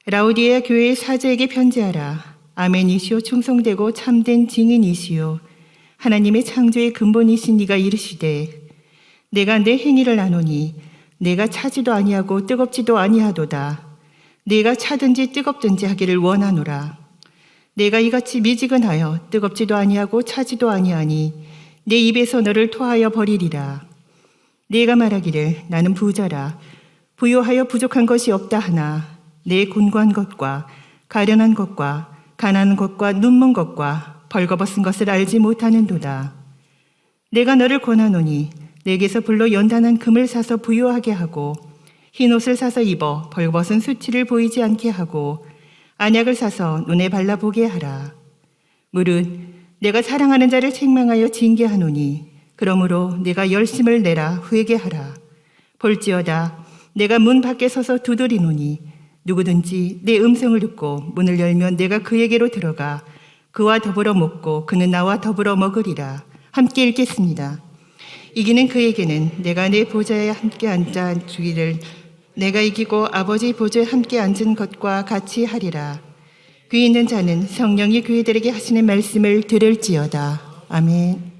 라오디게아 교회의 사제에게 편지하라. 아멘이시오 충성되고 참된 증인이시오 하나님의 창조의 근본이신 이가 이르시되 내가 내 행위를 아노니 내가 차지도 아니하고 뜨겁지도 아니하도다. 내가 차든지 뜨겁든지 하기를 원하노라. 내가 이같이 미지근하여 뜨겁지도 아니하고 차지도 아니하니 내 입에서 너를 토하여 버리리라. 내가 말하기를 나는 부자라 부요하여 부족한 것이 없다 하나 내 곤고한 것과 가련한 것과 가난한 것과 눈먼 것과 벌거벗은 것을 알지 못하는도다. 내가 너를 권하노니 내게서 불로 연단한 금을 사서 부요하게 하고 흰 옷을 사서 입어 벌거벗은 수치를 보이지 않게 하고 안약을 사서 눈에 발라보게 하라. 무릇 내가 사랑하는 자를 책망하여 징계하노니 그러므로 내가 열심을 내라 회개하라. 볼지어다 내가 문 밖에 서서 두드리노니 누구든지 내 음성을 듣고 문을 열면 내가 그에게로 들어가 그와 더불어 먹고 그는 나와 더불어 먹으리라. 함께 읽겠습니다. 이기는 그에게는 내가 내 보좌에 함께 앉아 주기를 내가 이기고 아버지 보좌에 함께 앉은 것과 같이 하리라. 귀 있는 자는 성령이 교회들에게 하시는 말씀을 들을지어다. 아멘.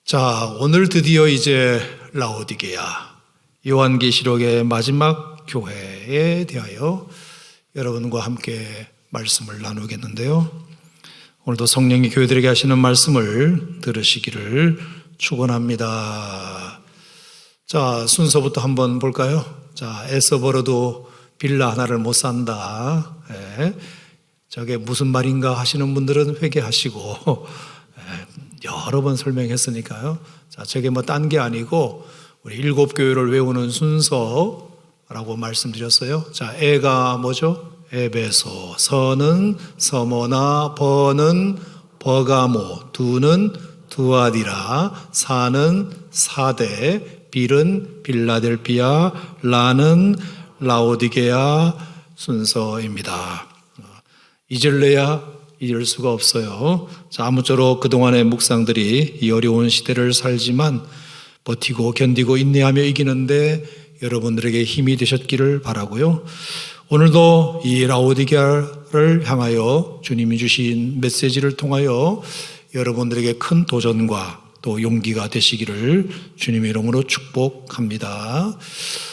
자, 오늘 드디어 이제 라오디게아 요한계시록의 마지막 교회에 대하여 여러분과 함께 말씀을 나누겠는데요. 오늘도 성령이 교회들에게 하시는 말씀을 들으시기를 축원합니다. 자, 순서부터 한번 볼까요? 자, 애써 벌어도 빌라 하나를 못 산다. 저게 무슨 말인가 하시는 분들은 회개하시고 여러 번 설명했으니까요. 자, 저게 뭐 딴 게 아니고 우리 7교회를 외우는 순서라고 말씀드렸어요. 자, 애가 뭐죠? 에베소, 서는 서모나, 버는 버가모, 두는 두아디라, 사는 사대, 빌은 빌라델비아, 라는 라오디게아 순서입니다. 잊을래야 잊을 수가 없어요. 자, 아무쪼록 그동안의 묵상들이 이 어려운 시대를 살지만 버티고 견디고 인내하며 이기는데 여러분들에게 힘이 되셨기를 바라고요. 오늘도 이 라오디게아를 향하여 주님이 주신 메시지를 통하여 여러분들에게 큰 도전과 또 용기가 되시기를 주님의 이름으로 축복합니다.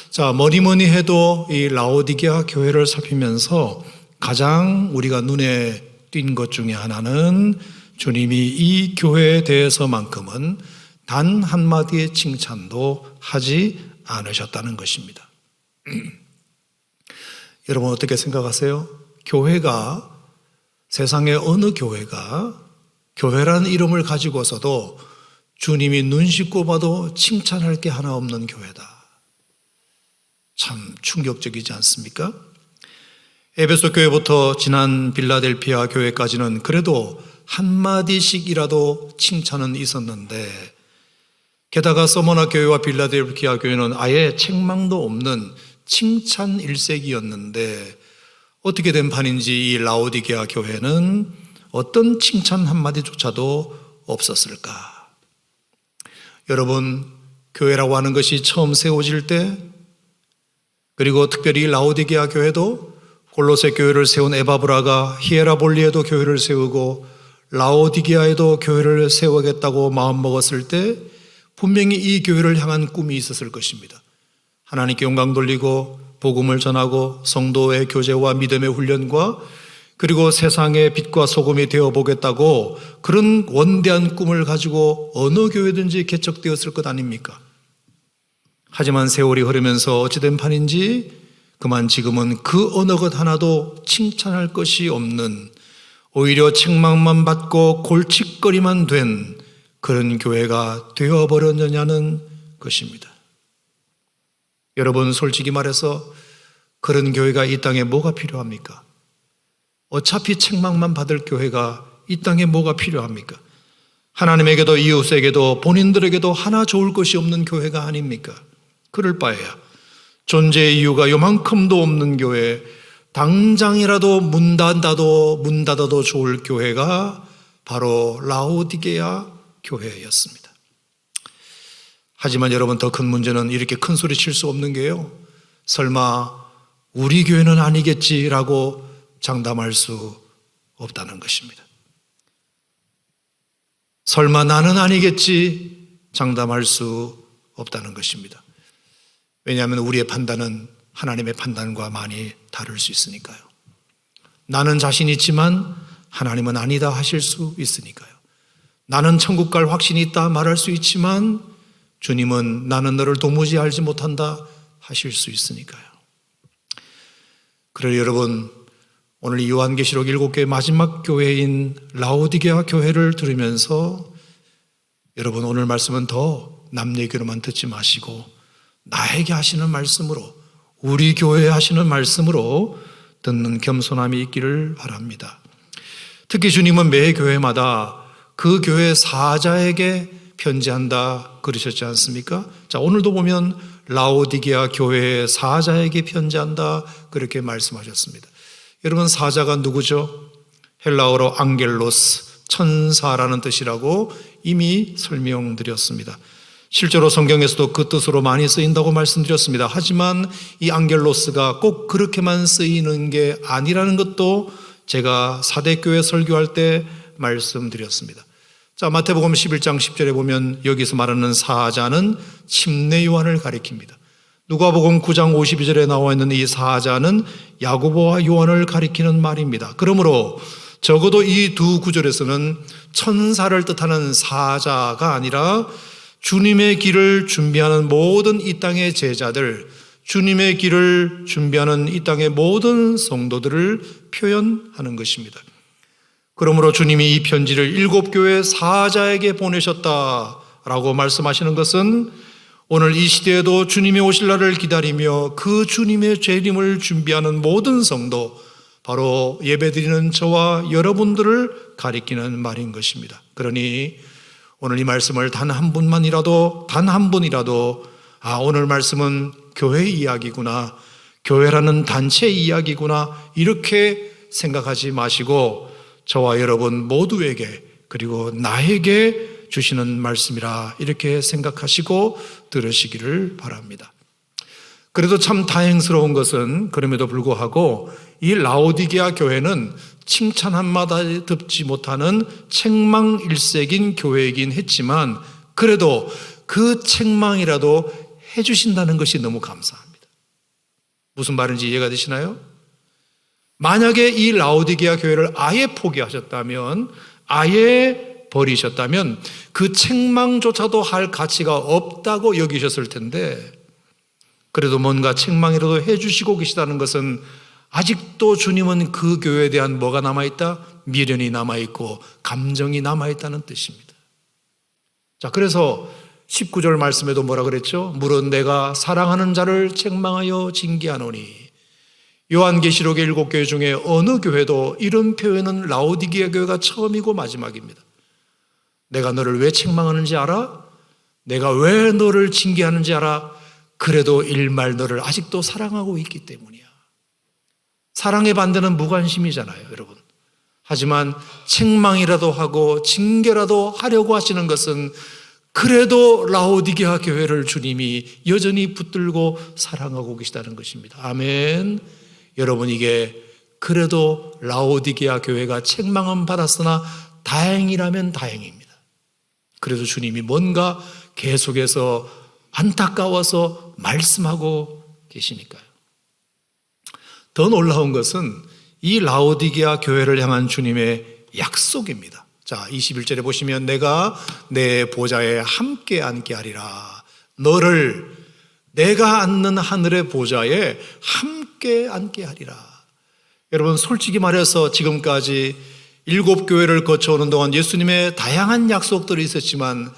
자, 뭐니 해도 이 라오디게아 교회를 살피면서 가장 우리가 눈에 띈 것 중에 하나는 주님이 이 교회에 대해서만큼은 단 한마디의 칭찬도 하지 않으셨다는 것입니다. 여러분 어떻게 생각하세요? 교회가, 세상의 어느 교회가 교회라는 이름을 가지고서도 주님이 눈 씻고 봐도 칭찬할 게 하나 없는 교회다. 참 충격적이지 않습니까? 에베소 교회부터 지난 빌라델피아 교회까지는 그래도 한마디씩이라도 칭찬은 있었는데, 게다가 서머나 교회와 빌라델피아 교회는 아예 책망도 없는 칭찬 일색이었는데 어떻게 된 판인지 이 라오디게아 교회는 어떤 칭찬 한마디조차도 없었을까? 여러분, 교회라고 하는 것이 처음 세워질 때, 그리고 특별히 라오디게아 교회도 골로새 교회를 세운 에바브라가 히에라볼리에도 교회를 세우고 라오디게아에도 교회를 세우겠다고 마음먹었을 때 분명히 이 교회를 향한 꿈이 있었을 것입니다. 하나님께 영광 돌리고 복음을 전하고 성도의 교제와 믿음의 훈련과 그리고 세상의 빛과 소금이 되어보겠다고 그런 원대한 꿈을 가지고 어느 교회든지 개척되었을 것 아닙니까? 하지만 세월이 흐르면서 어찌된 판인지 그만 지금은 그 어느 것 하나도 칭찬할 것이 없는, 오히려 책망만 받고 골칫거리만 된 그런 교회가 되어버렸느냐는 것입니다. 여러분, 솔직히 말해서 그런 교회가 이 땅에 뭐가 필요합니까? 어차피 책망만 받을 교회가 이 땅에 뭐가 필요합니까? 하나님에게도 이웃에게도 본인들에게도 하나 좋을 것이 없는 교회가 아닙니까? 그럴 바에야 존재의 이유가 요만큼도 없는 교회, 당장이라도 문 닫아도 좋을 교회가 바로 라오디게아 교회였습니다. 하지만 여러분, 더 큰 문제는 이렇게 큰 소리 칠 수 없는 게요, 설마 우리 교회는 아니겠지라고 장담할 수 없다는 것입니다. 설마 나는 아니겠지 장담할 수 없다는 것입니다. 왜냐하면 우리의 판단은 하나님의 판단과 많이 다를 수 있으니까요. 나는 자신 있지만 하나님은 아니다 하실 수 있으니까요. 나는 천국 갈 확신이 있다 말할 수 있지만 주님은 나는 너를 도무지 알지 못한다 하실 수 있으니까요. 그러나 여러분, 오늘 이 요한계시록 7교회 마지막 교회인 라오디게아 교회를 들으면서 여러분, 오늘 말씀은 더 남 얘기로만 듣지 마시고 나에게 하시는 말씀으로, 우리 교회에 하시는 말씀으로 듣는 겸손함이 있기를 바랍니다. 특히 주님은 매 교회마다 그 교회 사자에게 편지한다 그러셨지 않습니까? 자, 오늘도 보면 라오디게아 교회의 사자에게 편지한다 그렇게 말씀하셨습니다. 여러분, 사자가 누구죠? 헬라어로 앙겔로스, 천사라는 뜻이라고 이미 설명드렸습니다. 실제로 성경에서도 그 뜻으로 많이 쓰인다고 말씀드렸습니다. 하지만 이 앙겔로스가 꼭 그렇게만 쓰이는 게 아니라는 것도 제가 사대교회 설교할 때 말씀드렸습니다. 자, 마태복음 11장 10절에 보면 여기서 말하는 사자는 침례 요한을 가리킵니다. 누가복음 9장 52절에 나와 있는 이 사자는 야고보와 요한을 가리키는 말입니다. 그러므로 적어도 이 두 구절에서는 천사를 뜻하는 사자가 아니라 주님의 길을 준비하는 모든 이 땅의 제자들, 주님의 길을 준비하는 이 땅의 모든 성도들을 표현하는 것입니다. 그러므로 주님이 이 편지를 7교회 사자에게 보내셨다라고 말씀하시는 것은 오늘 이 시대에도 주님이 오실 날을 기다리며 그 주님의 재림을 준비하는 모든 성도, 바로 예배드리는 저와 여러분들을 가리키는 말인 것입니다. 그러니 오늘 이 말씀을 단 한 분이라도 오늘 말씀은 교회 이야기구나, 교회라는 단체 이야기구나 이렇게 생각하지 마시고 저와 여러분 모두에게, 그리고 나에게 주시는 말씀이라 이렇게 생각하시고 들으시기를 바랍니다. 그래도 참 다행스러운 것은 그럼에도 불구하고 이 라오디게아 교회는 칭찬 한마디 듣지 못하는 책망일색인 교회이긴 했지만 그래도 그 책망이라도 해주신다는 것이 너무 감사합니다. 무슨 말인지 이해가 되시나요? 만약에 이 라오디게아 교회를 아예 포기하셨다면, 아예 버리셨다면 그 책망조차도 할 가치가 없다고 여기셨을 텐데, 그래도 뭔가 책망이라도 해주시고 계시다는 것은 아직도 주님은 그 교회에 대한 뭐가 남아있다? 미련이 남아있고 감정이 남아있다는 뜻입니다. 자, 그래서 19절 말씀에도 뭐라 그랬죠? 물은 내가 사랑하는 자를 책망하여 징계하노니. 요한계시록의 7교회 중에 어느 교회도 이런 표현은 라오디게아 교회가 처음이고 마지막입니다. 내가 너를 왜 책망하는지 알아? 내가 왜 너를 징계하는지 알아? 그래도 일말 너를 아직도 사랑하고 있기 때문이야. 사랑의 반대는 무관심이잖아요, 여러분. 하지만 책망이라도 하고 징계라도 하려고 하시는 것은 그래도 라오디게아 교회를 주님이 여전히 붙들고 사랑하고 계시다는 것입니다. 아멘. 여러분, 이게 그래도 라오디게아 교회가 책망은 받았으나 다행이라면 다행입니다. 그래도 주님이 뭔가 계속해서 안타까워서 말씀하고 계시니까요. 더 놀라운 것은 이 라오디게아 교회를 향한 주님의 약속입니다. 자, 21절에 보시면 내가 내 보좌에 함께 앉게 하리라. 너를 내가 앉는 하늘의 보좌에 함께 앉게 하리라. 여러분, 솔직히 말해서 지금까지 7교회를 거쳐오는 동안 예수님의 다양한 약속들이 있었지만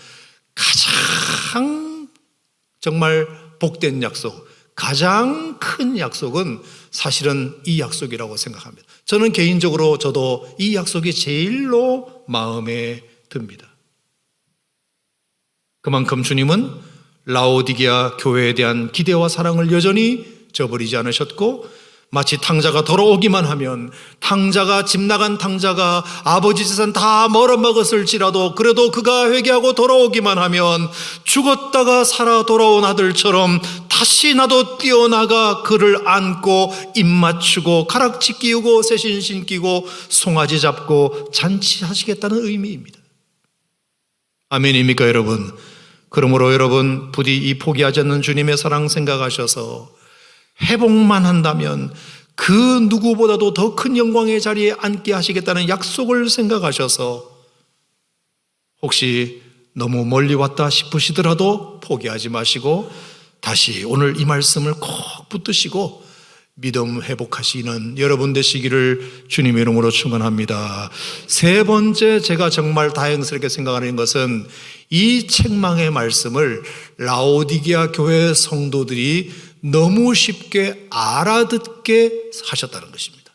가장 정말 복된 약속, 가장 큰 약속은 사실은 이 약속이라고 생각합니다. 저는 개인적으로 저도 이 약속이 제일로 마음에 듭니다. 그만큼 주님은 라오디게아 교회에 대한 기대와 사랑을 여전히 저버리지 않으셨고, 마치 탕자가 돌아오기만 하면, 탕자가 집 나간 탕자가 아버지 재산 다 멀어먹었을지라도 그래도 그가 회개하고 돌아오기만 하면 죽었다가 살아 돌아온 아들처럼 다시 나도 뛰어나가 그를 안고 입 맞추고 가락지 끼우고 새신 신기고 송아지 잡고 잔치하시겠다는 의미입니다. 아멘입니까 여러분? 그러므로 여러분 부디 이 포기하지 않는 주님의 사랑 생각하셔서 회복만 한다면 그 누구보다도 더 큰 영광의 자리에 앉게 하시겠다는 약속을 생각하셔서 혹시 너무 멀리 왔다 싶으시더라도 포기하지 마시고 다시 오늘 이 말씀을 꼭 붙드시고 믿음 회복하시는 여러분 되시기를 주님의 이름으로 축원합니다. 세 번째 제가 정말 다행스럽게 생각하는 것은 이 책망의 말씀을 라오디게아 교회 성도들이 너무 쉽게 알아듣게 하셨다는 것입니다.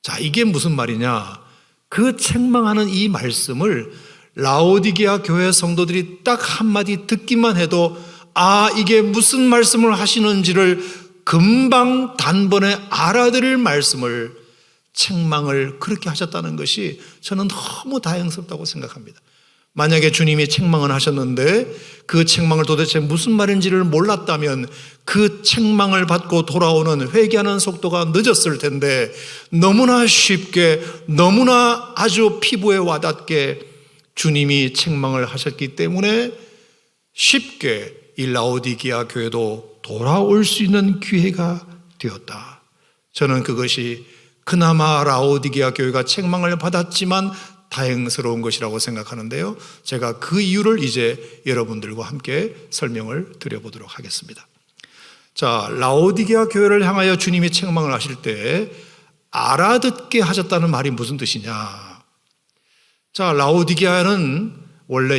자, 이게 무슨 말이냐? 그 책망하는 이 말씀을 라오디게아 교회 성도들이 딱 한마디 듣기만 해도 이게 무슨 말씀을 하시는지를 금방 단번에 알아들을 말씀을 책망을 그렇게 하셨다는 것이 저는 너무 다행스럽다고 생각합니다. 만약에 주님이 책망을 하셨는데 그 책망을 도대체 무슨 말인지를 몰랐다면 그 책망을 받고 돌아오는 회개하는 속도가 늦었을 텐데 너무나 쉽게 너무나 아주 피부에 와닿게 주님이 책망을 하셨기 때문에 쉽게 이 라오디게아 교회도 돌아올 수 있는 기회가 되었다. 저는 그것이 그나마 라오디게아 교회가 책망을 받았지만 다행스러운 것이라고 생각하는데요. 제가 그 이유를 이제 여러분들과 함께 설명을 드려보도록 하겠습니다. 자, 라오디게아 교회를 향하여 주님이 책망을 하실 때 알아듣게 하셨다는 말이 무슨 뜻이냐? 자, 라오디게아는 원래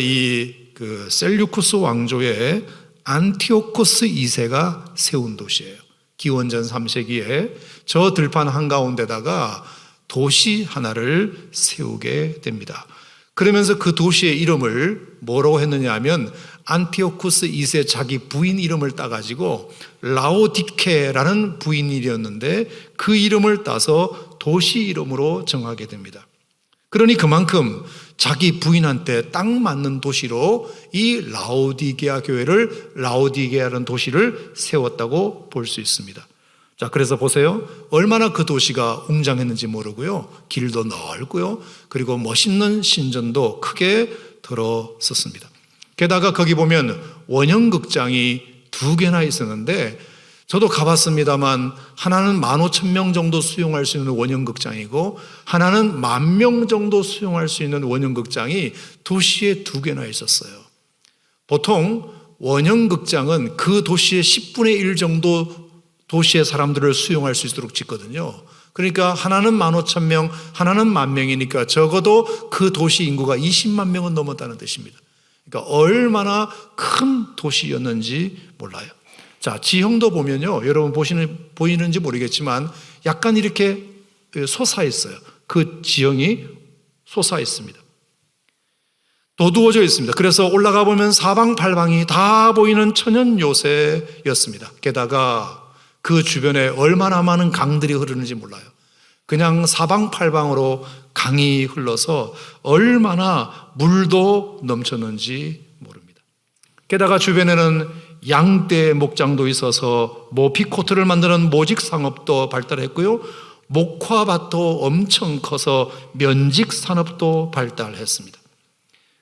그 셀류쿠스 왕조의 안티오코스 2세가 세운 도시예요. 기원전 3세기에 저 들판 한가운데다가 도시 하나를 세우게 됩니다. 그러면서 그 도시의 이름을 뭐라고 했느냐 하면 안티오코스 2세 자기 부인 이름을 따가지고 라오디케라는 부인 이름이었는데 그 이름을 따서 도시 이름으로 정하게 됩니다. 그러니 그만큼 자기 부인한테 딱 맞는 도시로 이 라오디게아 교회를 라오디게아라는 도시를 세웠다고 볼 수 있습니다. 자, 그래서 보세요. 얼마나 그 도시가 웅장했는지 모르고요. 길도 넓고요. 그리고 멋있는 신전도 크게 들어섰습니다. 게다가 거기 보면 원형극장이 2개나 있었는데 저도 가봤습니다만 하나는 15,000명 정도 수용할 수 있는 원형극장이고 하나는 10,000명 정도 수용할 수 있는 원형극장이 도시에 2개나 있었어요. 보통 원형극장은 그 도시의 10분의 1 정도 도시의 사람들을 수용할 수 있도록 짓거든요. 그러니까 하나는 15,000명, 하나는 10,000명이니까 적어도 그 도시 인구가 20만 명은 넘었다는 뜻입니다. 그러니까 얼마나 큰 도시였는지 몰라요. 자, 지형도 보면요. 여러분 보이는지 모르겠지만 약간 이렇게 솟아있어요. 그 지형이 솟아있습니다. 도두어져 있습니다. 그래서 올라가 보면 사방팔방이 다 보이는 천연 요새였습니다. 게다가 그 주변에 얼마나 많은 강들이 흐르는지 몰라요. 그냥 사방팔방으로 강이 흘러서 얼마나 물도 넘쳤는지 모릅니다. 게다가 주변에는 양떼 목장도 있어서 모피코트를 만드는 모직 상업도 발달했고요. 목화밭도 엄청 커서 면직 산업도 발달했습니다.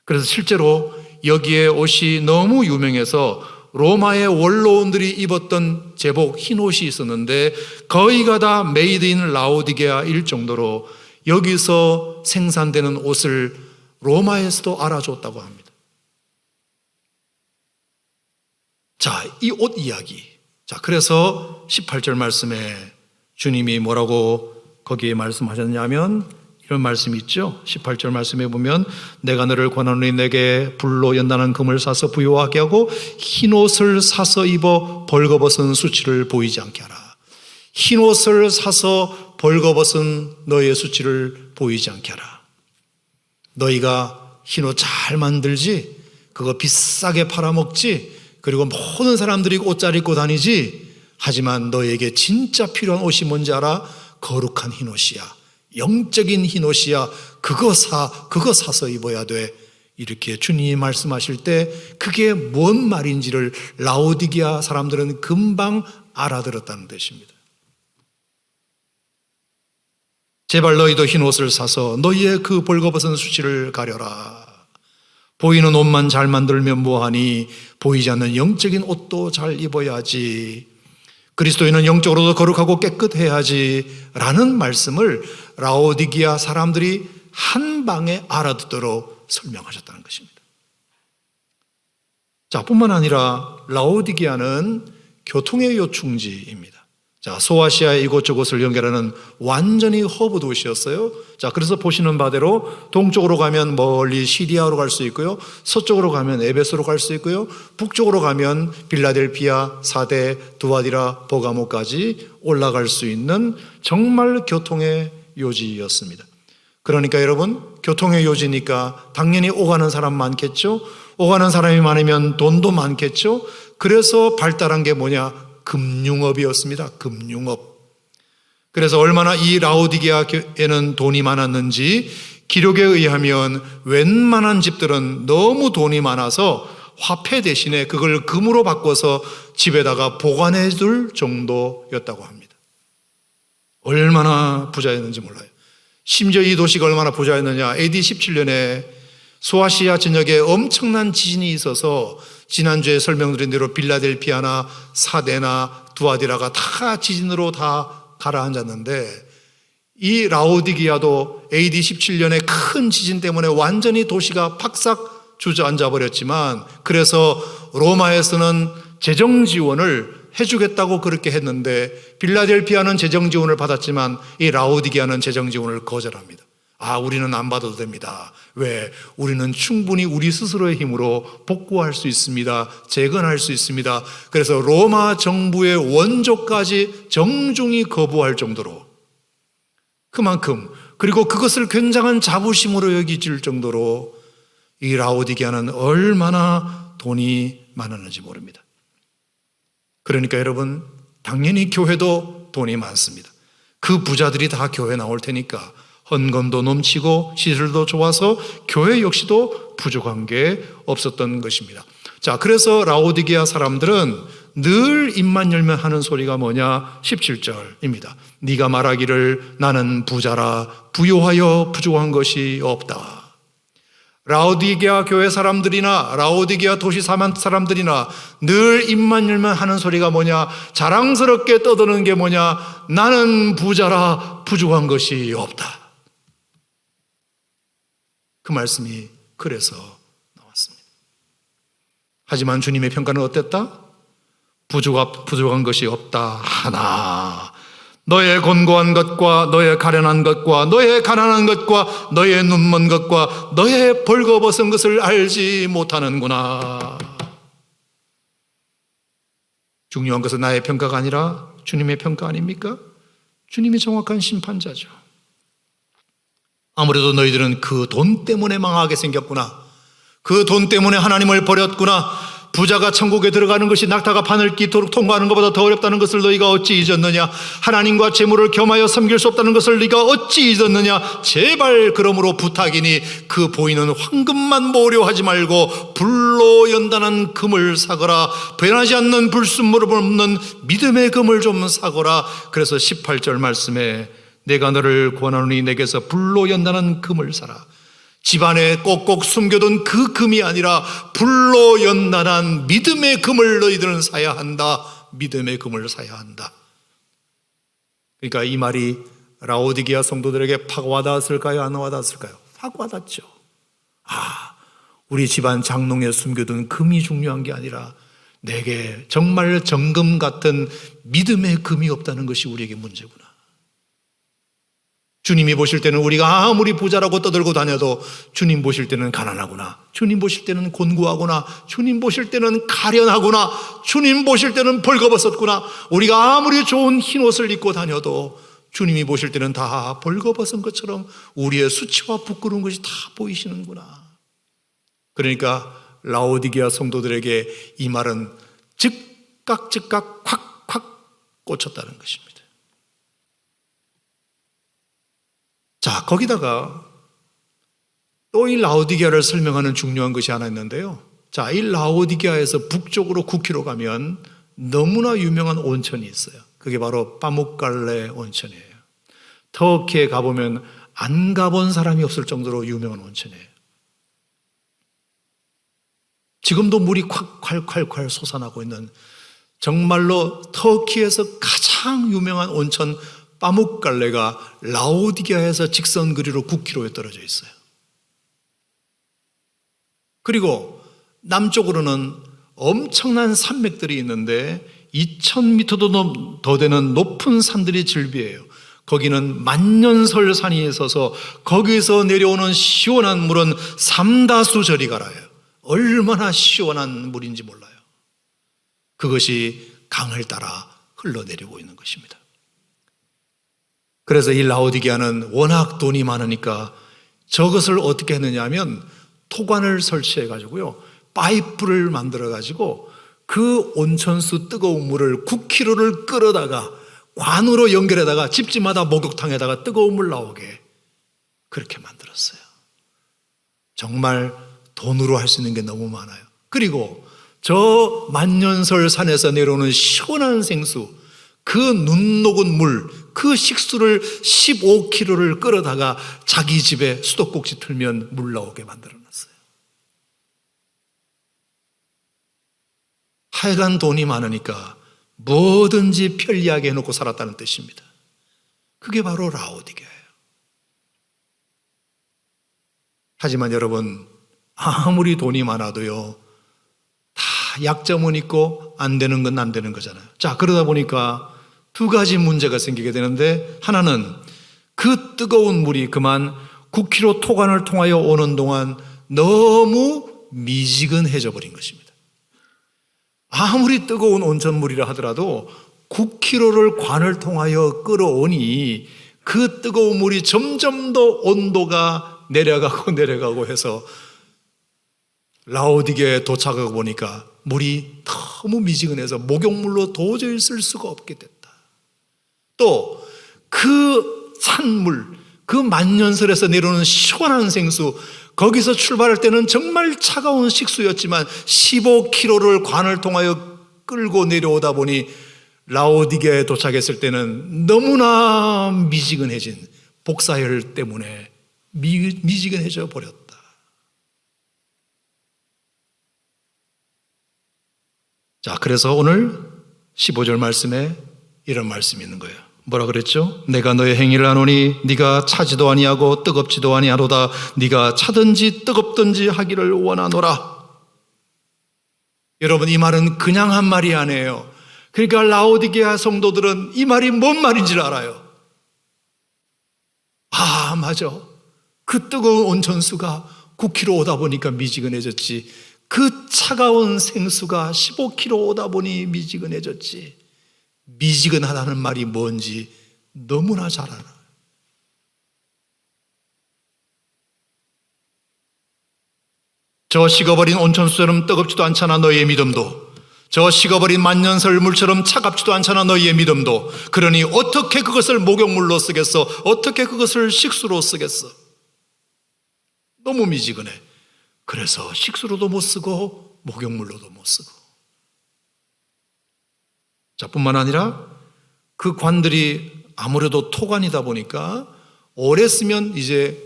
그래서 실제로 여기에 옷이 너무 유명해서 로마의 원로원들이 입었던 제복 흰 옷이 있었는데 거의가 다 메이드 인 라오디게아일 정도로 여기서 생산되는 옷을 로마에서도 알아줬다고 합니다. 자, 이 옷 이야기. 자, 그래서 18절 말씀에 주님이 뭐라고 거기에 말씀하셨냐면 이런 말씀이 있죠. 18절 말씀에 보면 내가 너를 권하노니 내게 불로 연단한 금을 사서 부요하게 하고 흰옷을 사서 입어 벌거벗은 수치를 보이지 않게 하라. 흰옷을 사서 벌거벗은 너의 수치를 보이지 않게 하라. 너희가 흰옷 잘 만들지, 그거 비싸게 팔아먹지, 그리고 모든 사람들이 옷 잘 입고 다니지. 하지만 너에게 진짜 필요한 옷이 뭔지 알아? 거룩한 흰옷이야. 영적인 흰옷이야. 그거 사서 입어야 돼. 이렇게 주님이 말씀하실 때 그게 뭔 말인지를 라오디게아 사람들은 금방 알아들었다는 뜻입니다. 제발 너희도 흰 옷을 사서 너희의 그 벌거벗은 수치를 가려라. 보이는 옷만 잘 만들면 뭐하니 보이지 않는 영적인 옷도 잘 입어야지. 그리스도인은 영적으로도 거룩하고 깨끗해야지 라는 말씀을 라오디게아 사람들이 한 방에 알아듣도록 설명하셨다는 것입니다. 자, 뿐만 아니라 라오디게아는 교통의 요충지입니다. 자, 소아시아의 이곳저곳을 연결하는 완전히 허브 도시였어요. 자, 그래서 보시는 바대로 동쪽으로 가면 멀리 시리아로 갈 수 있고요. 서쪽으로 가면 에베소로 갈 수 있고요. 북쪽으로 가면 빌라델피아, 사데, 두아디라, 버가모까지 올라갈 수 있는 정말 교통의 요지였습니다. 그러니까 여러분, 교통의 요지니까 당연히 오가는 사람 많겠죠. 오가는 사람이 많으면 돈도 많겠죠. 그래서 발달한 게 뭐냐? 금융업이었습니다. 금융업. 그래서 얼마나 이 라오디게아에는 돈이 많았는지 기록에 의하면 웬만한 집들은 너무 돈이 많아서 화폐 대신에 그걸 금으로 바꿔서 집에다가 보관해 둘 정도였다고 합니다. 얼마나 부자였는지 몰라요. 심지어 이 도시가 얼마나 부자였느냐. AD 17년에 소아시아 전역에 엄청난 지진이 있어서 지난주에 설명드린 대로 빌라델피아나 사데나 두아디라가 다 지진으로 다 가라앉았는데 이 라오디게아도 AD 17년에 큰 지진 때문에 완전히 도시가 팍삭 주저앉아 버렸지만 그래서 로마에서는 재정 지원을 해주겠다고 그렇게 했는데 빌라델피아는 재정 지원을 받았지만 이 라오디게아는 재정 지원을 거절합니다. 우리는 안 받아도 됩니다. 왜? 우리는 충분히 우리 스스로의 힘으로 복구할 수 있습니다. 재건할 수 있습니다. 그래서 로마 정부의 원조까지 정중히 거부할 정도로 그만큼 그리고 그것을 굉장한 자부심으로 여기질 정도로 이 라오디게아는 얼마나 돈이 많았는지 모릅니다. 그러니까 여러분, 당연히 교회도 돈이 많습니다. 그 부자들이 다 교회 나올 테니까 헌금도 넘치고 시설도 좋아서 교회 역시도 부족한 게 없었던 것입니다. 자, 그래서 라오디게아 사람들은 늘 입만 열면 하는 소리가 뭐냐? 17절입니다. 네가 말하기를 나는 부자라 부요하여 부족한 것이 없다. 라오디게아 교회 사람들이나 라오디게아 도시 사람들이나 늘 입만 열면 하는 소리가 뭐냐? 자랑스럽게 떠드는 게 뭐냐? 나는 부자라 부족한 것이 없다. 그 말씀이 그래서 나왔습니다. 하지만 주님의 평가는 어땠다? 부족한 것이 없다 하나. 너의 곤고한 것과 너의 가련한 것과 너의 가난한 것과 너의 눈먼 것과 너의 벌거벗은 것을 알지 못하는구나. 중요한 것은 나의 평가가 아니라 주님의 평가 아닙니까? 주님이 정확한 심판자죠. 아무래도 너희들은 그 돈 때문에 망하게 생겼구나. 그 돈 때문에 하나님을 버렸구나. 부자가 천국에 들어가는 것이 낙타가 바늘 끼도록 통과하는 것보다 더 어렵다는 것을 너희가 어찌 잊었느냐. 하나님과 재물을 겸하여 섬길 수 없다는 것을 너희가 어찌 잊었느냐. 제발 그러므로 부탁이니 그 보이는 황금만 모으려 하지 말고 불로 연단한 금을 사거라. 변하지 않는 불순물을 없는 믿음의 금을 좀 사거라. 그래서 18절 말씀에 내가 너를 권하노니 내게서 불로 연단한 금을 사라. 집안에 꼭꼭 숨겨둔 그 금이 아니라 불로 연단한 믿음의 금을 너희들은 사야 한다. 믿음의 금을 사야 한다. 그러니까 이 말이 라오디게아 성도들에게 팍 와닿았을까요? 안 와닿았을까요? 확 와닿죠. 우리 집안 장롱에 숨겨둔 금이 중요한 게 아니라 내게 정말 정금 같은 믿음의 금이 없다는 것이 우리에게 문제구나. 주님이 보실 때는 우리가 아무리 부자라고 떠들고 다녀도 주님 보실 때는 가난하구나. 주님 보실 때는 곤고하구나. 주님 보실 때는 가련하구나. 주님 보실 때는 벌거벗었구나. 우리가 아무리 좋은 흰옷을 입고 다녀도 주님이 보실 때는 다 벌거벗은 것처럼 우리의 수치와 부끄러운 것이 다 보이시는구나. 그러니까 라오디게아 성도들에게 이 말은 즉각 확 꽂혔다는 것입니다. 자, 거기다가 또 이 라오디게아를 설명하는 중요한 것이 하나 있는데요. 자, 이 라오디게아에서 북쪽으로 9km 가면 너무나 유명한 온천이 있어요. 그게 바로 파묵갈레 온천이에요. 터키에 가보면 안 가본 사람이 없을 정도로 유명한 온천이에요. 지금도 물이 콸콸콸 솟아나고 있는 정말로 터키에서 가장 유명한 온천 파묵갈레가 라오디게아에서 직선 거리로 9km에 떨어져 있어요. 그리고 남쪽으로는 엄청난 산맥들이 있는데 2000m도 더 되는 높은 산들이 즐비해요. 거기는 만년설산이 있어서 거기서 내려오는 시원한 물은 삼다수 저리 갈아요. 얼마나 시원한 물인지 몰라요. 그것이 강을 따라 흘러내리고 있는 것입니다. 그래서 이 라오디게아는 워낙 돈이 많으니까 저것을 어떻게 했느냐 하면 토관을 설치해 가지고요, 파이프를 만들어 가지고 그 온천수 뜨거운 물을 9km를 끌어다가 관으로 연결해다가 집집마다 목욕탕에다가 뜨거운 물 나오게 그렇게 만들었어요. 정말 돈으로 할 수 있는 게 너무 많아요. 그리고 저 만년설 산에서 내려오는 시원한 생수, 그 눈 녹은 물, 그 식수를 15km를 끌어다가 자기 집에 수도꼭지 틀면 물 나오게 만들어놨어요. 하여간 돈이 많으니까 뭐든지 편리하게 해놓고 살았다는 뜻입니다. 그게 바로 라오디게아예요. 하지만 여러분, 아무리 돈이 많아도요, 다 약점은 있고 안 되는 건 안 되는 거잖아요. 자, 그러다 보니까 두 가지 문제가 생기게 되는데, 하나는 그 뜨거운 물이 그만 9km 토관을 통하여 오는 동안 너무 미지근해져 버린 것입니다. 아무리 뜨거운 온천물이라 하더라도 9km를 관을 통하여 끌어오니 그 뜨거운 물이 점점 더 온도가 내려가고 해서 라오디게아에 도착하고 보니까 물이 너무 미지근해서 목욕물로 도저히 쓸 수가 없게 됐다. 또 그 산물, 그 만년설에서 내려오는 시원한 생수, 거기서 출발할 때는 정말 차가운 식수였지만 15km를 관을 통하여 끌고 내려오다 보니 라오디게아에 도착했을 때는 너무나 미지근해진 복사열 때문에 미지근해져 버렸다. 자, 그래서 오늘 15절 말씀에 이런 말씀이 있는 거예요. 뭐라 그랬죠? 내가 너의 행위를 아노니 네가 차지도 아니하고 뜨겁지도 아니하로다. 네가 차든지 뜨겁든지 하기를 원하노라. 여러분, 이 말은 그냥 한 말이 아니에요. 그러니까 라오디게아 성도들은 이 말이 뭔 말인지를 알아요. 아, 맞아. 그 뜨거운 온천수가 9km 오다 보니까 미지근해졌지. 그 차가운 생수가 15km 오다 보니 미지근해졌지. 미지근하다는 말이 뭔지 너무나 잘 알아요. 저 식어버린 온천수처럼 뜨겁지도 않잖아 너희의 믿음도. 저 식어버린 만년설 물처럼 차갑지도 않잖아 너희의 믿음도. 그러니 어떻게 그것을 목욕물로 쓰겠어? 어떻게 그것을 식수로 쓰겠어? 너무 미지근해. 그래서 식수로도 못 쓰고 목욕물로도 못 쓰고. 자, 뿐만 아니라 그 관들이 아무래도 토관이다 보니까 오래 쓰면 이제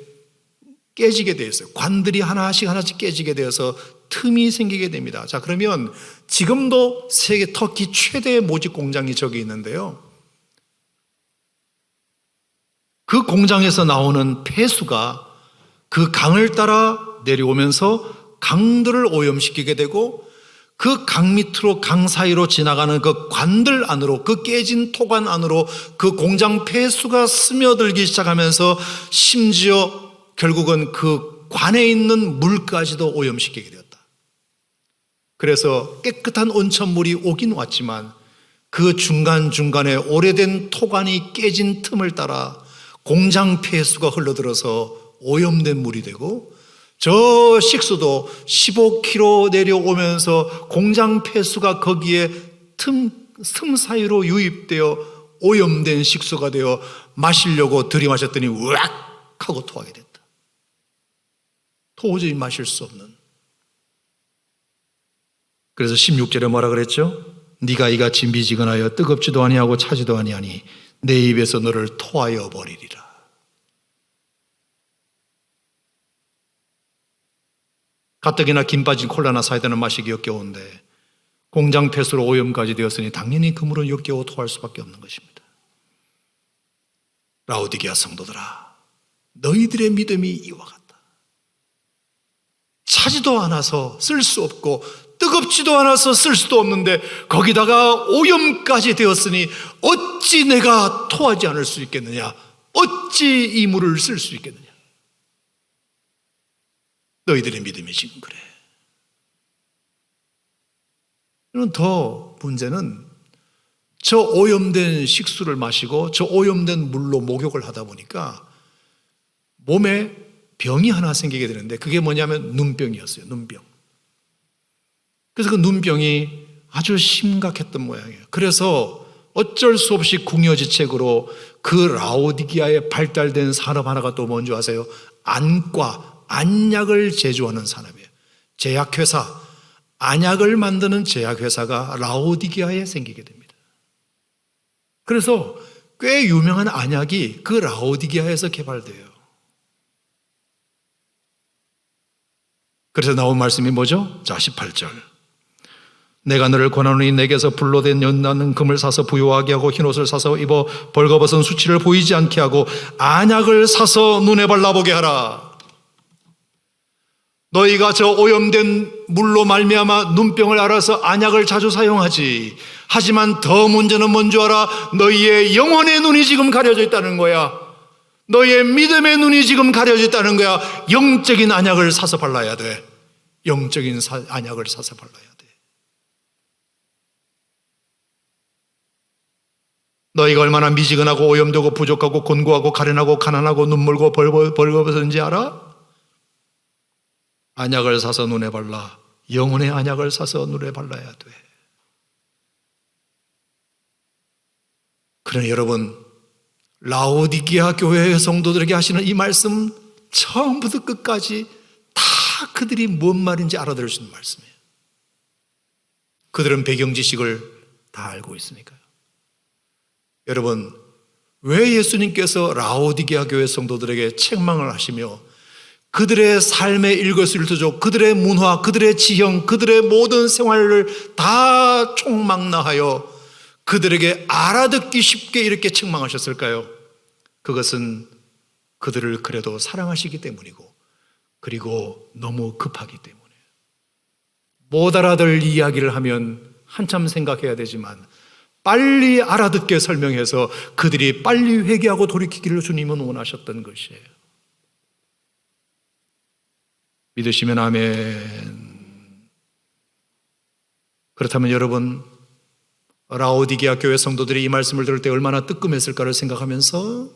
깨지게 되어 있어요. 관들이 하나씩 깨지게 되어서 틈이 생기게 됩니다. 자, 그러면 지금도 세계 터키 최대의 모직 공장이 저기 있는데요. 그 공장에서 나오는 폐수가 그 강을 따라 내려오면서 강들을 오염시키게 되고 그 강 밑으로 강 사이로 지나가는 그 관들 안으로, 그 깨진 토관 안으로 그 공장 폐수가 스며들기 시작하면서 심지어 결국은 그 관에 있는 물까지도 오염시키게 되었다. 그래서 깨끗한 온천물이 오긴 왔지만 그 중간중간에 오래된 토관이 깨진 틈을 따라 공장 폐수가 흘러들어서 오염된 물이 되고, 저 식수도 15km 내려오면서 공장 폐수가 거기에 틈 사이로 유입되어 오염된 식수가 되어 마시려고 들이마셨더니 으악 하고 토하게 됐다. 도저히 마실 수 없는. 그래서 16절에 뭐라 그랬죠? 네가 이같이 미지근하여 뜨겁지도 아니하고 차지도 아니하니 내 입에서 너를 토하여 버리리라. 가뜩이나 김 빠진 콜라나 사이다는 마시기 역겨운데 공장 폐수로 오염까지 되었으니 당연히 그물은 역겨워 토할 수밖에 없는 것입니다. 라오디게아 성도들아, 너희들의 믿음이 이와 같다. 차지도 않아서 쓸 수 없고 뜨겁지도 않아서 쓸 수도 없는데 거기다가 오염까지 되었으니 어찌 내가 토하지 않을 수 있겠느냐? 어찌 이 물을 쓸 수 있겠느냐? 너희들의 믿음이 지금 그래. 더 문제는 저 오염된 식수를 마시고 저 오염된 물로 목욕을 하다 보니까 몸에 병이 하나 생기게 되는데 그게 뭐냐면 눈병이었어요. 눈병. 그래서 그 눈병이 아주 심각했던 모양이에요. 그래서 어쩔 수 없이 궁여지책으로 그 라오디게아에 발달된 산업 하나가 또 뭔지 아세요? 안과, 안약을 제조하는 산업이에요. 제약회사, 안약을 만드는 제약회사가 라오디게아에 생기게 됩니다. 그래서 꽤 유명한 안약이 그 라오디게아에서 개발돼요. 그래서 나온 말씀이 뭐죠? 자, 18절. 내가 너를 권하노니 내게서 불로 된 연나는 금을 사서 부요하게 하고 흰옷을 사서 입어 벌거벗은 수치를 보이지 않게 하고 안약을 사서 눈에 발라보게 하라. 너희가 저 오염된 물로 말미암아 눈병을 앓아서 안약을 자주 사용하지. 하지만 더 문제는 뭔 줄 알아? 너희의 영혼의 눈이 지금 가려져 있다는 거야. 너희의 믿음의 눈이 지금 가려져 있다는 거야. 영적인 안약을 사서 발라야 돼. 영적인 안약을 사서 발라야 돼. 너희가 얼마나 미지근하고 오염되고 부족하고 곤고하고 가련하고 가난하고 눈물고 벌거벗은지 알아? 안약을 사서 눈에 발라. 영혼의 안약을 사서 눈에 발라야 돼. 그러니 여러분, 라오디게아 교회의 성도들에게 하시는 이 말씀 처음부터 끝까지 다 그들이 뭔 말인지 알아들을 수 있는 말씀이에요. 그들은 배경 지식을 다 알고 있으니까요. 여러분, 왜 예수님께서 라오디게아 교회 성도들에게 책망을 하시며 그들의 삶의 일거수일투족, 그들의 문화, 그들의 지형, 그들의 모든 생활을 다 총망라하여 그들에게 알아듣기 쉽게 이렇게 책망하셨을까요? 그것은 그들을 그래도 사랑하시기 때문이고, 그리고 너무 급하기 때문에. 못 알아들 이야기를 하면 한참 생각해야 되지만 빨리 알아듣게 설명해서 그들이 빨리 회개하고 돌이키기를 주님은 원하셨던 것이에요. 믿으시면 아멘. 그렇다면 여러분, 라오디게아 교회 성도들이 이 말씀을 들을 때 얼마나 뜨끔했을까를 생각하면서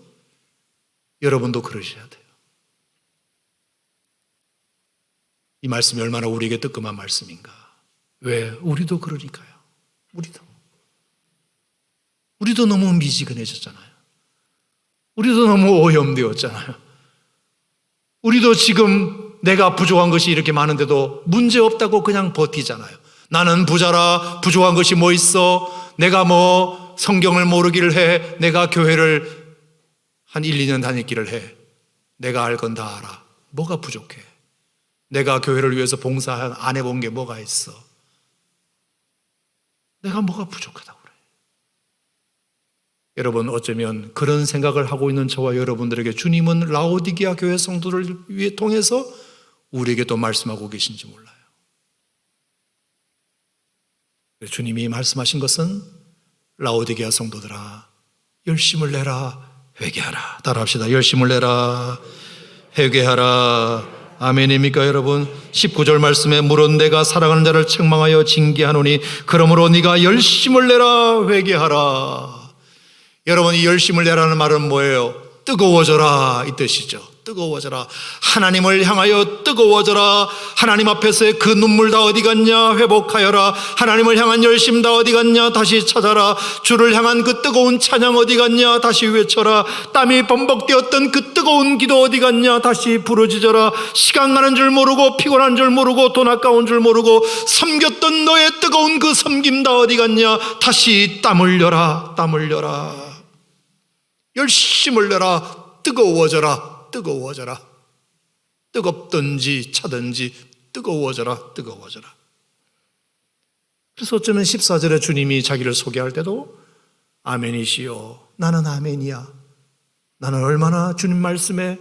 여러분도 그러셔야 돼요. 이 말씀이 얼마나 우리에게 뜨끔한 말씀인가. 왜? 우리도 그러니까요. 우리도 너무 미지근해졌잖아요. 우리도 너무 오염되었잖아요. 우리도 지금 내가 부족한 것이 이렇게 많은데도 문제없다고 그냥 버티잖아요. 나는 부자라, 부족한 것이 뭐 있어? 내가 뭐 성경을 모르기를 해. 내가 교회를 한 1, 2년 다녔기를 해. 내가 알 건 다 알아. 뭐가 부족해? 내가 교회를 위해서 봉사 안 해본 게 뭐가 있어? 내가 뭐가 부족하다고 그래? 여러분, 어쩌면 그런 생각을 하고 있는 저와 여러분들에게 주님은 라오디게아 교회 성도를 통해서 우리에게 또 말씀하고 계신지 몰라요. 주님이 말씀하신 것은 라오디게아 성도들아, 열심을 내라, 회개하라. 따라합시다. 열심을 내라, 회개하라. 아멘입니까 여러분? 19절 말씀에 물은 내가 사랑하는 자를 책망하여 징계하노니 그러므로 네가 열심을 내라, 회개하라. 여러분, 이 열심을 내라는 말은 뭐예요? 뜨거워져라 이 뜻이죠. 뜨거워져라. 하나님을 향하여 뜨거워져라. 하나님 앞에서의 그 눈물 다 어디 갔냐? 회복하여라. 하나님을 향한 열심 다 어디 갔냐? 다시 찾아라. 주를 향한 그 뜨거운 찬양 어디 갔냐? 다시 외쳐라. 땀이 범벅되었던 그 뜨거운 기도 어디 갔냐? 다시 부르짖어라. 시간 가는 줄 모르고 피곤한 줄 모르고 돈 아까운 줄 모르고 섬겼던 너의 뜨거운 그 섬김 다 어디 갔냐? 다시 땀 흘려라. 땀 흘려라. 열심을 내라. 뜨거워져라. 뜨거워져라. 뜨겁든지 차든지 뜨거워져라. 뜨거워져라. 그래서 어쩌면 14절에 주님이 자기를 소개할 때도 아멘이시요. 나는 아멘이야. 나는 얼마나 주님 말씀에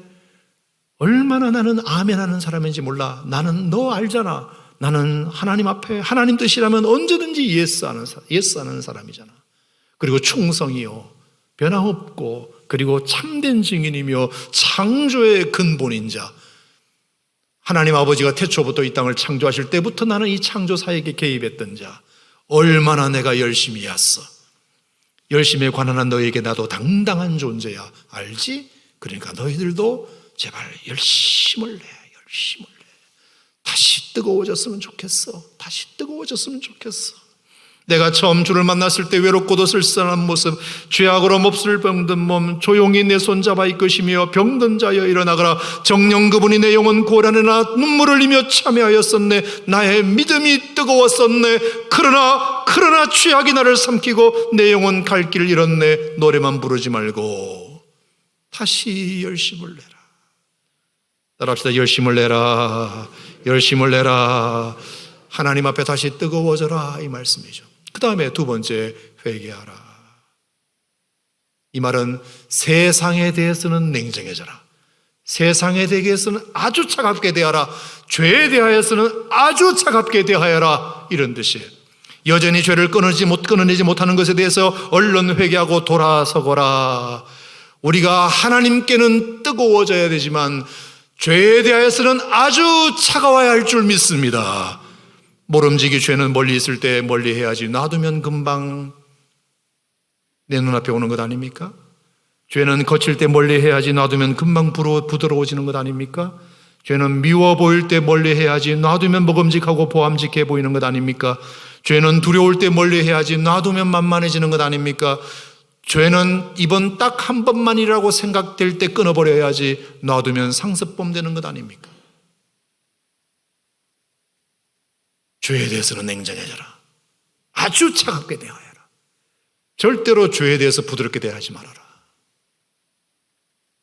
얼마나 나는 아멘하는 사람인지 몰라. 나는 너 알잖아. 나는 하나님 앞에 하나님 뜻이라면 언제든지 예스하는 사람이잖아. 그리고 충성이요. 변함없고 그리고 참된 증인이며 창조의 근본인 자. 하나님 아버지가 태초부터 이 땅을 창조하실 때부터 나는 이 창조 사역에 개입했던 자. 얼마나 내가 열심히 했어. 열심에 관한 너에게 나도 당당한 존재야. 알지? 그러니까 너희들도 제발 열심을 내. 열심을 내. 다시 뜨거워졌으면 좋겠어. 다시 뜨거워졌으면 좋겠어. 내가 처음 주를 만났을 때 외롭고도 쓸쓸한 모습, 죄악으로 몹쓸 병든 몸, 조용히 내 손잡아 이끄시며 병든 자여 일어나거라. 정녕 그분이 내 영혼 고란에나 눈물을 흘리며 참여하였었네. 나의 믿음이 뜨거웠었네. 그러나 죄악이 나를 삼키고 내 영혼 갈 길을 잃었네. 노래만 부르지 말고 다시 열심을 내라. 따라합시다. 열심을 내라. 열심을 내라. 하나님 앞에 다시 뜨거워져라. 이 말씀이죠. 그 다음에 두 번째, 회개하라. 이 말은 세상에 대해서는 냉정해져라. 세상에 대해서는 아주 차갑게 대하라. 죄에 대하여서는 아주 차갑게 대하여라. 이런 뜻이에요. 여전히 죄를 끊어내지 못하는 것에 대해서 얼른 회개하고 돌아서거라. 우리가 하나님께는 뜨거워져야 되지만 죄에 대하여서는 아주 차가워야 할 줄 믿습니다. 모름지기 죄는 멀리 있을 때 멀리 해야지. 놔두면 금방 내 눈앞에 오는 것 아닙니까? 죄는 거칠 때 멀리 해야지. 놔두면 금방 부드러워지는 것 아닙니까? 죄는 미워 보일 때 멀리 해야지. 놔두면 먹음직하고 보암직해 보이는 것 아닙니까? 죄는 두려울 때 멀리 해야지. 놔두면 만만해지는 것 아닙니까? 죄는 이번 딱 한 번만이라고 생각될 때 끊어버려야지. 놔두면 상습범 되는 것 아닙니까? 죄에 대해서는 냉정해져라. 아주 차갑게 대하여라. 절대로 죄에 대해서 부드럽게 대하지 말아라.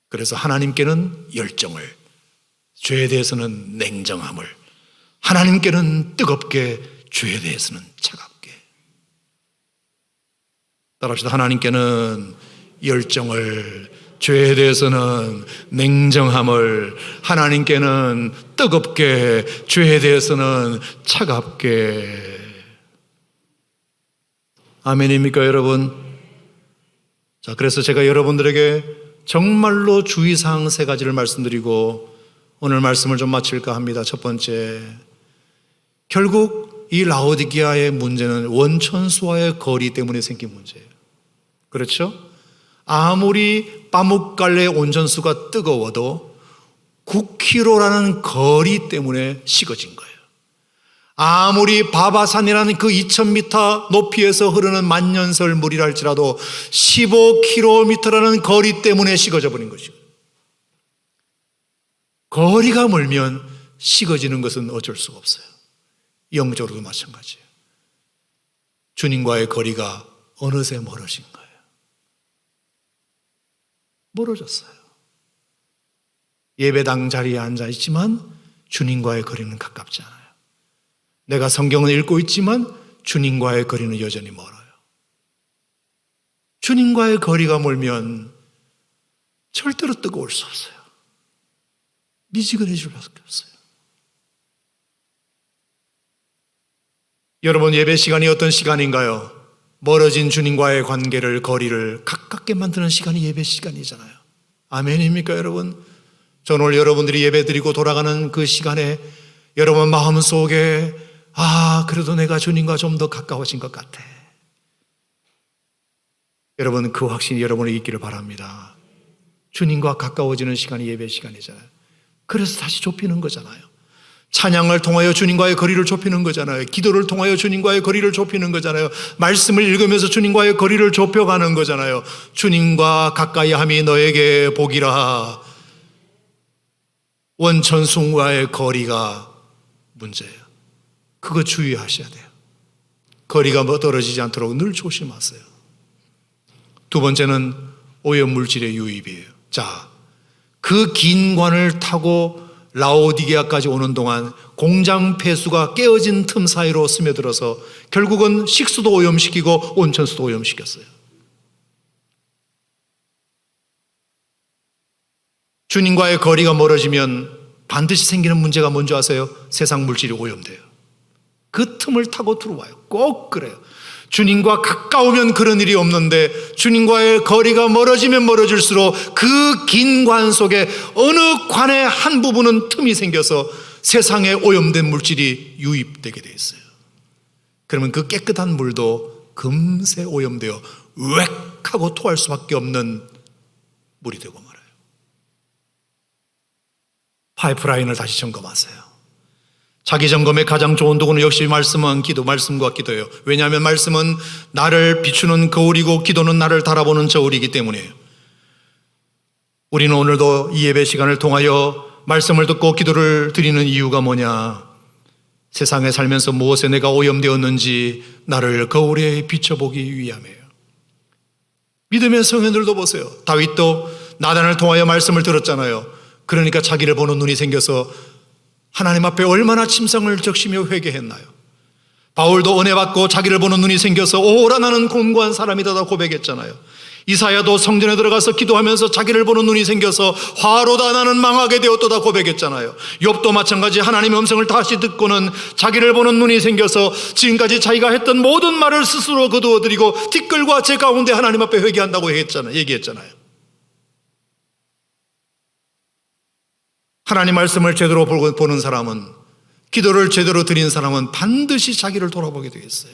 그래서 하나님께는 열정을, 죄에 대해서는 냉정함을, 하나님께는 뜨겁게, 죄에 대해서는 차갑게. 따라합시다. 하나님께는 열정을, 죄에 대해서는 냉정함을, 하나님께는 뜨겁게, 죄에 대해서는 차갑게. 아멘입니까, 여러분? 자, 그래서 제가 여러분들에게 정말로 주의사항 3가지를 말씀드리고 오늘 말씀을 좀 마칠까 합니다. 첫 번째, 결국 이 라오디게아의 문제는 원천수와의 거리 때문에 생긴 문제예요. 그렇죠? 아무리 빠뭇갈래 온천수가 뜨거워도 9km라는 거리 때문에 식어진 거예요. 아무리 바바산이라는 그 2000m 높이에서 흐르는 만년설 물이라 할지라도 15km라는 거리 때문에 식어져 버린 것이고, 거리가 멀면 식어지는 것은 어쩔 수가 없어요. 영적으로도 마찬가지예요. 주님과의 거리가 어느새 멀어진 거예요. 멀어졌어요. 예배당 자리에 앉아있지만 주님과의 거리는 가깝지 않아요. 내가 성경을 읽고 있지만 주님과의 거리는 여전히 멀어요. 주님과의 거리가 멀면 절대로 뜨거울 수 없어요. 미지근해질 수밖에 없어요. 여러분, 예배 시간이 어떤 시간인가요? 멀어진 주님과의 관계를, 거리를 가깝게 만드는 시간이 예배 시간이잖아요. 아멘입니까, 여러분? 저는 오늘 여러분들이 예배 드리고 돌아가는 그 시간에 여러분 마음속에 그래도 내가 주님과 좀 더 가까워진 것 같아. 여러분, 그 확신이 여러분에게 있기를 바랍니다. 주님과 가까워지는 시간이 예배 시간이잖아요. 그래서 다시 좁히는 거잖아요. 찬양을 통하여 주님과의 거리를 좁히는 거잖아요. 기도를 통하여 주님과의 거리를 좁히는 거잖아요. 말씀을 읽으면서 주님과의 거리를 좁혀가는 거잖아요. 주님과 가까이 함이 너에게 복이라. 원천순과의 거리가 문제예요. 그거 주의하셔야 돼요. 거리가 떨어지지 않도록 늘 조심하세요. 두 번째는 오염물질의 유입이에요. 자, 그 긴 관을 타고 라오디게아까지 오는 동안 공장 폐수가 깨어진 틈 사이로 스며들어서 결국은 식수도 오염시키고 온천수도 오염시켰어요. 주님과의 거리가 멀어지면 반드시 생기는 문제가 뭔지 아세요? 세상 물질이 오염돼요. 그 틈을 타고 들어와요. 꼭 그래요. 주님과 가까우면 그런 일이 없는데 주님과의 거리가 멀어지면 멀어질수록 그 긴 관 속에 어느 관의 한 부분은 틈이 생겨서 세상에 오염된 물질이 유입되게 돼 있어요. 그러면 그 깨끗한 물도 금세 오염되어 웩 하고 토할 수밖에 없는 물이 되고 말아요. 파이프라인을 다시 점검하세요. 자기 점검의 가장 좋은 도구는 역시 말씀과 기도예요. 왜냐하면 말씀은 나를 비추는 거울이고 기도는 나를 달아보는 저울이기 때문이에요. 우리는 오늘도 이 예배 시간을 통하여 말씀을 듣고 기도를 드리는 이유가 뭐냐? 세상에 살면서 무엇에 내가 오염되었는지 나를 거울에 비춰보기 위함이에요. 믿음의 성현들도 보세요. 다윗도 나단을 통하여 말씀을 들었잖아요. 그러니까 자기를 보는 눈이 생겨서 하나님 앞에 얼마나 침상을 적시며 회개했나요? 바울도 은혜 받고 자기를 보는 눈이 생겨서 오라 나는 곤고한 사람이다 고백했잖아요. 이사야도 성전에 들어가서 기도하면서 자기를 보는 눈이 생겨서 화로다 나는 망하게 되었도다 고백했잖아요. 욥도 마찬가지 하나님의 음성을 다시 듣고는 자기를 보는 눈이 생겨서 지금까지 자기가 했던 모든 말을 스스로 거두어드리고 티끌과 제 가운데 하나님 앞에 회개한다고 얘기했잖아요. 하나님 말씀을 제대로 보는 사람은, 기도를 제대로 드린 사람은 반드시 자기를 돌아보게 되겠어요.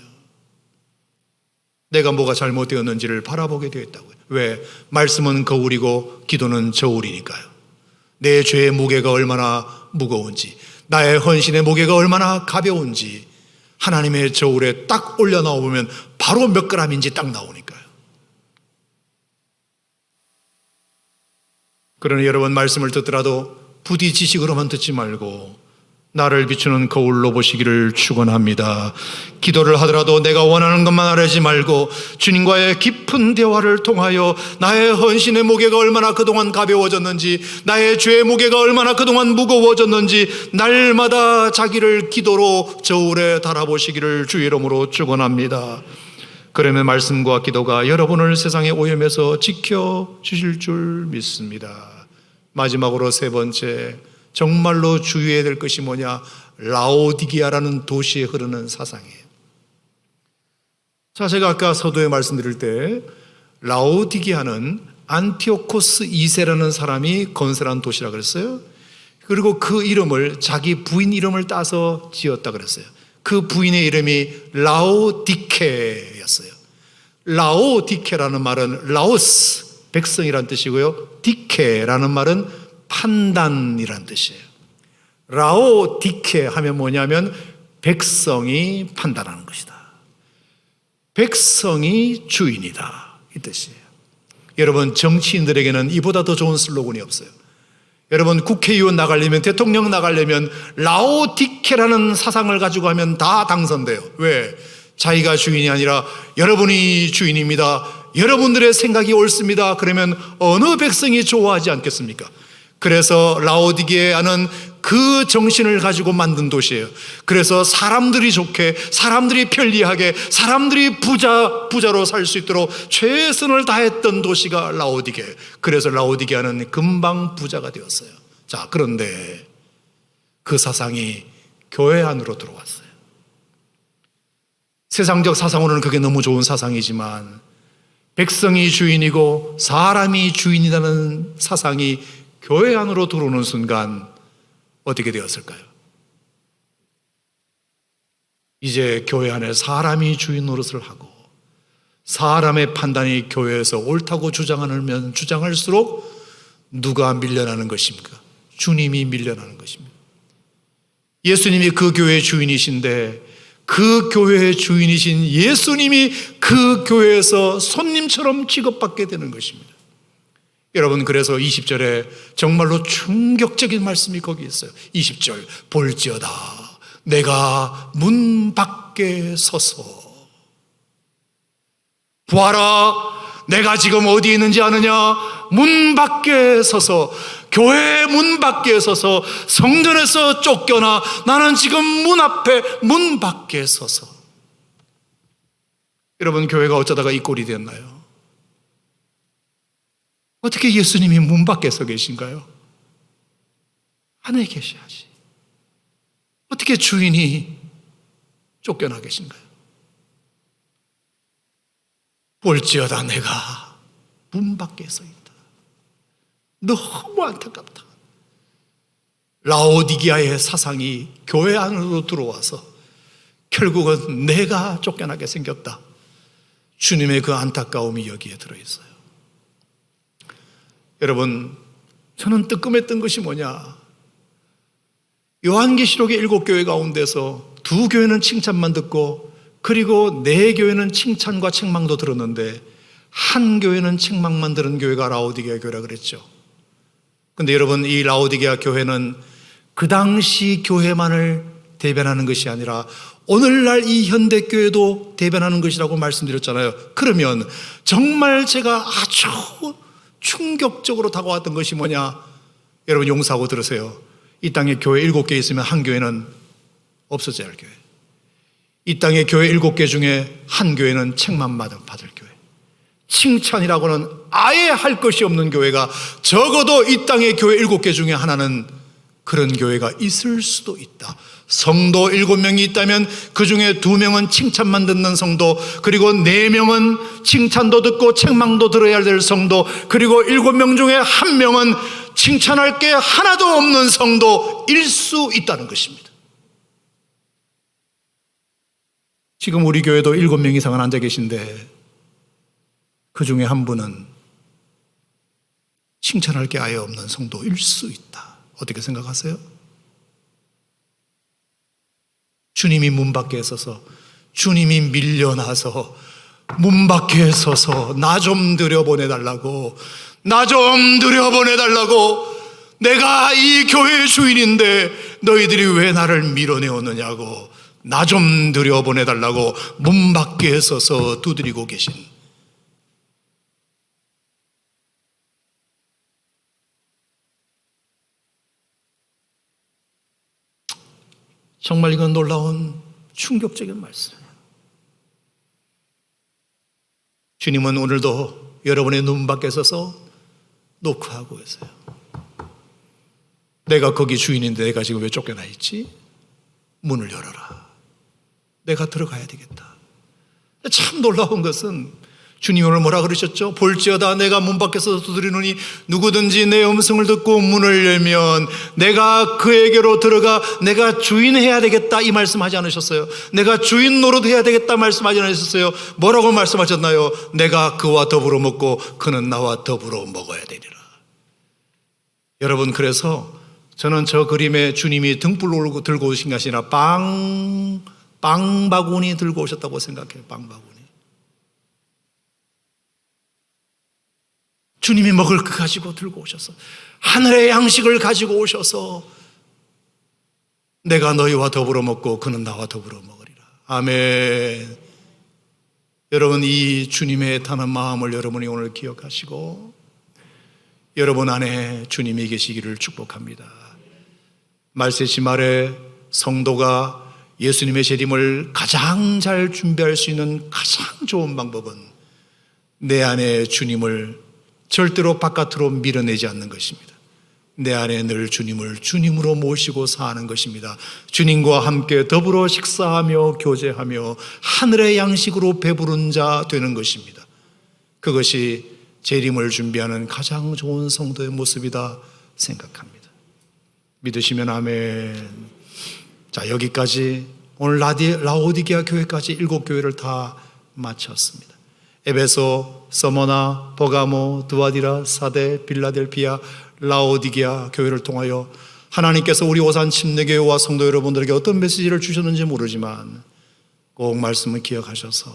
내가 뭐가 잘못되었는지를 바라보게 되었다고요. 왜? 말씀은 거울이고 기도는 저울이니까요. 내 죄의 무게가 얼마나 무거운지, 나의 헌신의 무게가 얼마나 가벼운지 하나님의 저울에 딱 올려놓으면 바로 몇 그램인지 딱 나오니까요. 그러니 여러분 말씀을 듣더라도 부디 지식으로만 듣지 말고 나를 비추는 거울로 보시기를 축원합니다. 기도를 하더라도 내가 원하는 것만 하려지 말고 주님과의 깊은 대화를 통하여 나의 헌신의 무게가 얼마나 그동안 가벼워졌는지, 나의 죄의 무게가 얼마나 그동안 무거워졌는지 날마다 자기를 기도로 저울에 달아보시기를 주의 이름으로 축원합니다. 그러면 말씀과 기도가 여러분을 세상의 오염에서 지켜주실 줄 믿습니다. 마지막으로 세 번째, 정말로 주의해야 될 것이 뭐냐? 라오디게아라는 도시에 흐르는 사상이에요. 자, 제가 아까 서두에 말씀드릴 때 라오디게아는 안티오코스 2세라는 사람이 건설한 도시라 그랬어요. 그리고 그 이름을 자기 부인 이름을 따서 지었다 그랬어요. 그 부인의 이름이 라오디케였어요. 라오디케라는 말은 라오스, 백성이란 뜻이고요. 디케라는 말은 판단이란 뜻이에요. 라오디케 하면 뭐냐면 백성이 판단하는 것이다. 백성이 주인이다. 이 뜻이에요. 여러분 정치인들에게는 이보다 더 좋은 슬로건이 없어요. 여러분 국회의원 나가려면, 대통령 나가려면 라오디케라는 사상을 가지고 하면 다 당선돼요. 왜? 자기가 주인이 아니라 여러분이 주인입니다. 여러분들의 생각이 옳습니다. 그러면 어느 백성이 좋아하지 않겠습니까? 그래서 라오디게아는 그 정신을 가지고 만든 도시예요. 그래서 사람들이 좋게, 사람들이 편리하게, 사람들이 부자로 살 수 있도록 최선을 다했던 도시가 라오디게아예요. 그래서 라오디게아는 금방 부자가 되었어요. 자, 그런데 그 사상이 교회 안으로 들어왔어요. 세상적 사상으로는 그게 너무 좋은 사상이지만 백성이 주인이고 사람이 주인이라는 사상이 교회 안으로 들어오는 순간 어떻게 되었을까요? 이제 교회 안에 사람이 주인 노릇을 하고 사람의 판단이 교회에서 옳다고 주장할수록 누가 밀려나는 것입니까? 주님이 밀려나는 것입니다. 예수님이 그 교회의 주인이신데 그 교회의 주인이신 예수님이 그 교회에서 손님처럼 취급받게 되는 것입니다. 여러분, 그래서 20절에 정말로 충격적인 말씀이 거기 있어요. 20절, 볼지어다 내가 문 밖에 서서. 보아라, 내가 지금 어디 있는지 아느냐? 문 밖에 서서, 교회 문 밖에 서서, 성전에서 쫓겨나 나는 지금 문 앞에 문 밖에 서서. 여러분, 교회가 어쩌다가 이 꼴이 됐나요? 어떻게 예수님이 문 밖에 서 계신가요? 안에 계셔야지. 어떻게 주인이 쫓겨나 계신가요? 볼지어다 내가 문 밖에 서 있다. 너무 안타깝다. 라오디게아의 사상이 교회 안으로 들어와서 결국은 내가 쫓겨나게 생겼다. 주님의 그 안타까움이 여기에 들어있어요. 여러분, 저는 뜨끔했던 것이 뭐냐? 요한계시록의 7교회 가운데서 2교회는 칭찬만 듣고, 그리고 4교회는 칭찬과 책망도 들었는데 한 교회는 책망만 들은 교회가 라오디게아 교회라 그랬죠. 근데 여러분, 이 라오디게아 교회는 그 당시 교회만을 대변하는 것이 아니라 오늘날 이 현대교회도 대변하는 것이라고 말씀드렸잖아요. 그러면 정말 제가 아주 충격적으로 다가왔던 것이 뭐냐? 여러분, 용서하고 들으세요. 이 땅에 교회 7개 있으면 한 교회는 없어져야 할 교회. 이 땅에 교회 7개 중에 한 교회는 책만 받을 교회. 칭찬이라고는 아예 할 것이 없는 교회가 적어도 이 땅의 교회 7개 중에 하나는 그런 교회가 있을 수도 있다. 성도 7명이 있다면 그 중에 2명은 칭찬만 듣는 성도, 그리고 4명은 칭찬도 듣고 책망도 들어야 될 성도, 그리고 7명 중에 1명은 칭찬할 게 하나도 없는 성도일 수 있다는 것입니다. 지금 우리 교회도 7명 이상은 앉아 계신데 그 중에 한 분은 칭찬할 게 아예 없는 성도일 수 있다. 어떻게 생각하세요? 주님이 문 밖에 서서, 주님이 밀려나서 문 밖에 서서 나 좀 들여보내달라고, 나 좀 들여보내달라고, 내가 이 교회의 주인인데 너희들이 왜 나를 밀어내었느냐고, 나 좀 들여보내달라고 문 밖에 서서 두드리고 계신, 정말 이건 놀라운 충격적인 말씀이에요. 주님은 오늘도 여러분의 눈 밖에 서서 노크하고 계세요. 내가 거기 주인인데 내가 지금 왜 쫓겨나 있지? 문을 열어라. 내가 들어가야 되겠다. 참 놀라운 것은 주님 오늘 뭐라 그러셨죠? 볼지어다 내가 문 밖에서 두드리노니 누구든지 내 음성을 듣고 문을 열면 내가 그에게로 들어가 내가 주인 해야 되겠다, 이 말씀하지 않으셨어요? 내가 주인 노릇해야 되겠다 말씀하지 않으셨어요? 뭐라고 말씀하셨나요? 내가 그와 더불어 먹고 그는 나와 더불어 먹어야 되리라. 여러분, 그래서 저는 저 그림에 주님이 등불로 들고 오신 것이 아니라 빵 바구니 들고 오셨다고 생각해요. 빵 바구니. 주님이 먹을 거 가지고 들고 오셔서, 하늘의 양식을 가지고 오셔서 내가 너희와 더불어 먹고 그는 나와 더불어 먹으리라. 아멘. 여러분, 이 주님의 애타는 마음을 여러분이 오늘 기억하시고 여러분 안에 주님이 계시기를 축복합니다. 말세시 말에 성도가 예수님의 재림을 가장 잘 준비할 수 있는 가장 좋은 방법은 내 안에 주님을 절대로 바깥으로 밀어내지 않는 것입니다. 내 안에 늘 주님을 주님으로 모시고 사는 것입니다. 주님과 함께 더불어 식사하며 교제하며 하늘의 양식으로 배부른 자 되는 것입니다. 그것이 재림을 준비하는 가장 좋은 성도의 모습이다 생각합니다. 믿으시면 아멘. 자, 여기까지 오늘 라오디게아 교회까지 7교회를 다 마쳤습니다. 에베소, 서머나, 버가모, 두아디라, 사데, 빌라델피아, 라오디게아 교회를 통하여 하나님께서 우리 오산 침례교회와 성도 여러분들에게 어떤 메시지를 주셨는지 모르지만 꼭 말씀을 기억하셔서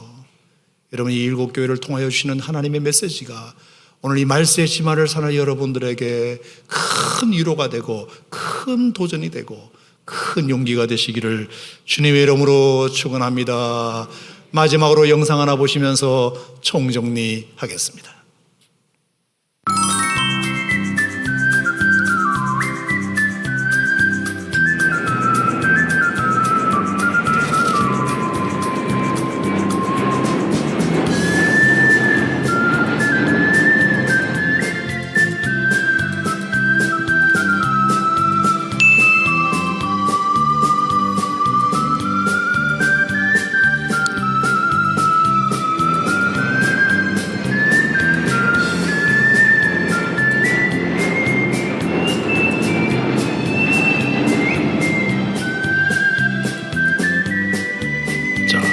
여러분 이 7교회를 통하여 주시는 하나님의 메시지가 오늘 이 말세의 심화를 사는 여러분들에게 큰 위로가 되고 큰 도전이 되고 큰 용기가 되시기를 주님의 이름으로 축원합니다. 마지막으로 영상 하나 보시면서 총정리하겠습니다.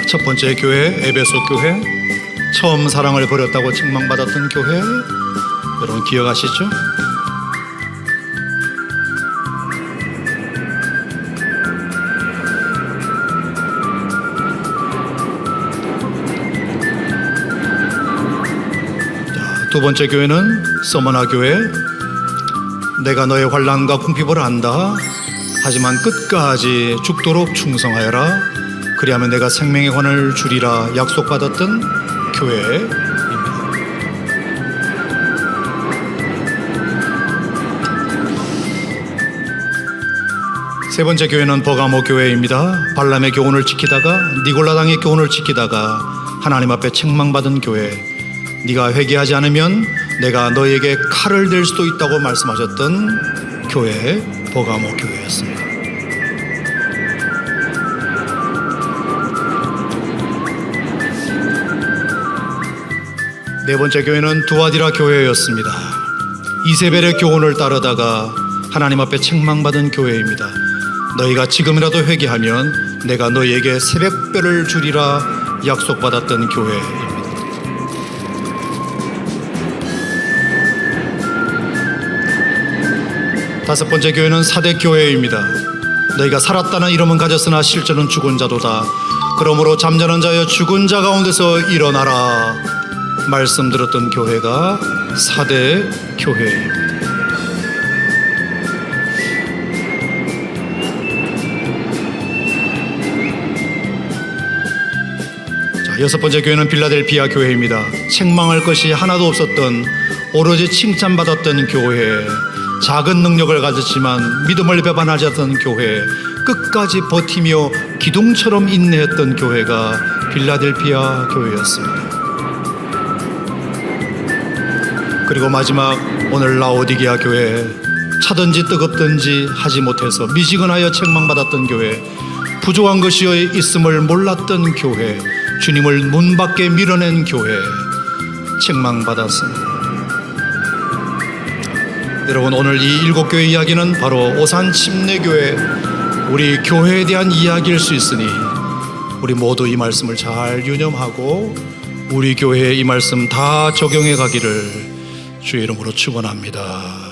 첫 번째 교회 에베소 교회, 처음 사랑을 버렸다고 책망받았던 교회, 여러분 기억하시죠? 두 번째 교회는 서머나 교회. 내가 너의 환난과 궁핍을 안다. 하지만 끝까지 죽도록 충성하여라. 그리하면 내가 생명의 관을 주리라 약속받았던 교회입니다. 세 번째 교회는 버가모 교회입니다. 발람의 교훈을 지키다가 니골라당의 교훈을 지키다가 하나님 앞에 책망받은 교회. 네가 회개하지 않으면 내가 너에게 칼을 댈 수도 있다고 말씀하셨던 교회, 버가모 교회였습니다. 네 번째 교회는 두아디라 교회였습니다. 이세벨의 교훈을 따르다가 하나님 앞에 책망받은 교회입니다. 너희가 지금이라도 회개하면 내가 너희에게 새벽별을 주리라 약속받았던 교회입니다. 다섯 번째 교회는 사대 교회입니다. 너희가 살았다는 이름은 가졌으나 실제는 죽은 자도다. 그러므로 잠자는 자여 죽은 자 가운데서 일어나라 말씀 들었던 교회가 사대 교회입니다. 자, 여섯 번째 교회는 빌라델피아 교회입니다. 책망할 것이 하나도 없었던 오로지 칭찬받았던 교회, 작은 능력을 가졌지만 믿음을 배반하지 않던 교회, 끝까지 버티며 기둥처럼 인내했던 교회가 빌라델피아 교회였습니다. 그리고 마지막 오늘 라오디게아 교회, 차든지 뜨겁든지 하지 못해서 미지근하여 책망받았던 교회, 부족한 것이 있음을 몰랐던 교회, 주님을 문 밖에 밀어낸 교회, 책망받았습니다. 여러분 오늘 이 7교회 이야기는 바로 오산 침례교회, 우리 교회에 대한 이야기일 수 있으니 우리 모두 이 말씀을 잘 유념하고 우리 교회에 이 말씀 다 적용해 가기를 주의 이름으로 축원합니다.